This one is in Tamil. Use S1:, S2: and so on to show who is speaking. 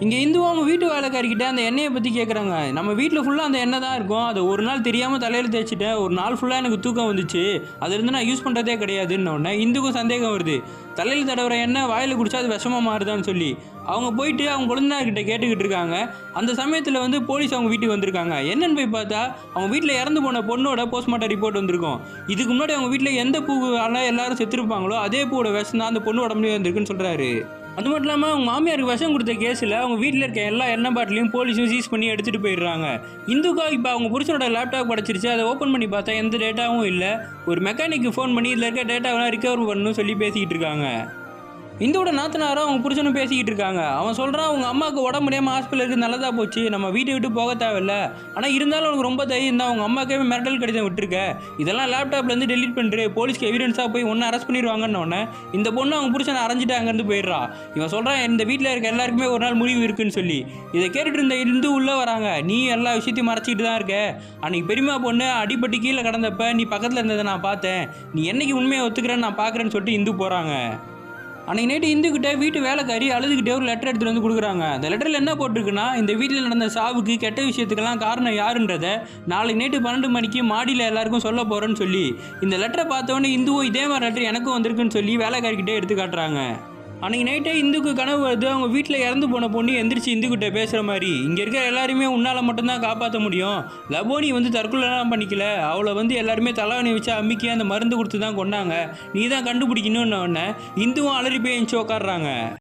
S1: இங்கே இந்து அவங்க வீட்டு வேலைக்காரிக்கிட்ட அந்த எண்ணெயை பற்றி கேட்குறாங்க. நம்ம வீட்டில் ஃபுல்லாக அந்த எண்ணெய் தான் இருக்கும். அதை ஒரு நாள் தெரியாமல் தலையில் தேய்ச்சிட்டேன். ஒரு நாள் ஃபுல்லாக எனக்கு தூக்கம் வந்துச்சு. அதுலேருந்து நான் யூஸ் பண்ணுறதே கிடையாதுன்னு உடனே இந்துக்கும் சந்தேகம் வருது. தலையில் தடவுற எண்ணெய் வாயில் குடிச்சா அது விஷமாக மாறுதான்னு சொல்லி அவங்க போயிட்டு அவங்க குழந்தைகிட்ட கேட்டுக்கிட்டு இருக்காங்க. அந்த சமயத்தில் வந்து போலீஸ் அவங்க வீட்டுக்கு வந்திருக்காங்க. என்னன்னு போய் பார்த்தா அவங்க வீட்டில் இறந்து போன பொண்ணோட போஸ்ட்மார்ட்டம் ரிப்போர்ட் வந்திருக்கும். இதுக்கு முன்னாடி அவங்க வீட்டில் எந்த பூவால் எல்லாரும் செத்துருப்பாங்களோ அதே பூவோட விஷம் தான் அந்த பொண்ணு உடம்புலேயே வந்திருக்குன்னு சொல்கிறாரு. அது மட்டும் இல்லாமல் அவங்க மாமியாருக்கு விஷம் கொடுத்த கேஸில் அவங்க வீட்டில் இருக்க எல்லா எண்ணெய் பாட்டிலையும் போலீஸும் சீஸ் பண்ணி எடுத்துகிட்டு போயிடுறாங்க. இந்துக்கா இப்போ அவங்க புருஷனோட லேப்டாப் கிடச்சிருச்சு. அதை ஓப்பன் பண்ணி பார்த்தா எந்த டேட்டாவும் இல்லை. ஒரு மெக்கானிக்கு ஃபோன் பண்ணி இதில் இருக்க டேட்டாவெல்லாம் ரிகவர் பண்ணணும்னு சொல்லி பேசிக்கிட்டு இருக்காங்க. இந்துவோட நாத்தனாரும் அவங்க புருஷனும் பேசிக்கிட்டு இருக்காங்க. அவன் சொல்கிறான், அவங்க அம்மாவுக்கு உடம்பு முடியாமல் ஹாஸ்பிட்டலுக்கு நல்லதாக போச்சு, நம்ம வீட்டை விட்டு போக தேவையில்ல. ஆனால் இருந்தாலும் உனக்கு ரொம்ப தைரியம் தான், அவங்க அம்மாக்கே மிரட்டல் கடிதம் விட்டுருக்க, இதெல்லாம் லேப்டாப்லேருந்து டெலிட் பண்ணுற, போலீஸ்க்கு எவிடன்ஸாக போய் ஒன்று அரெஸ்ட் பண்ணிடுவாங்கன்னு இந்த பொண்ணு அவங்க புருஷனை அரைஞ்சிட்டு அங்கேருந்து போயிடுறா. இவன் சொல்கிறான், இந்த வீட்டில் இருக்க எல்லாருக்குமே ஒரு நாள் முடிவு இருக்குன்னு சொல்லி. இதை கேட்டுட்டு இருந்த இந்து உள்ளே வராங்க. நீ எல்லா விஷயத்தையும் மறைச்சிக்கிட்டு தான் இருக்க. அன்றைக்கி பெரியமா பொண்ணு அடிப்பட்டு கீழே கிடந்தப்ப நீ பக்கத்தில் இருந்ததை நான் பார்த்தேன். நீ என்னைக்கு உண்மையை ஒத்துக்கிறேன்னு நான் பார்க்குறேன்னு சொல்லிட்டு இந்து போகிறாங்க. அன்றைக்கி நைட்டு இந்துக்கிட்ட வீட்டு வேலைக்காரி அழுதுகிட்டே ஒரு லெட்டர் எடுத்துகிட்டு வந்து கொடுக்குறாங்க. அந்த லெட்டரில் என்ன போட்டிருக்குன்னா, இந்த வீட்டில் நடந்த சாவுக்கு கெட்ட விஷயத்துக்கெல்லாம் காரணம் யாருன்றதை நாளைக்கு நைட்டு 12 மணிக்கு மாடியில் எல்லாருக்கும் சொல்ல போகிறேன்னு சொல்லி இந்த லெட்டரை பார்த்தோன்னே இந்துவும் இதே மாதிரி லெட்டர் எனக்கும் வந்திருக்குன்னு சொல்லி வேலைக்காரிக்கிட்டே எடுத்து காட்டுறாங்க. அன்றைக்கி நைட்டே இந்துக்கு கனவு வருது. அவங்க வீட்டில் இறந்து போன பொண்ணு எந்திரிச்சு இந்துக்கிட்ட பேசுகிற மாதிரி, இங்கே இருக்கிற எல்லாருமே உன்னால் மட்டும்தான் காப்பாற்ற முடியும், லபோனி வந்து தற்கொலைலாம் பண்ணிக்கல, அவளை வந்து எல்லாருமே தலைவணி வச்சு அம்மிக்கி அந்த மருந்து கொடுத்து தான் கொண்டாங்க, நீ தான் கண்டுபிடிக்கணும்னு உடனே இந்துவும் அலறி போய் எழுந்துச்சு உட்காடுறாங்க.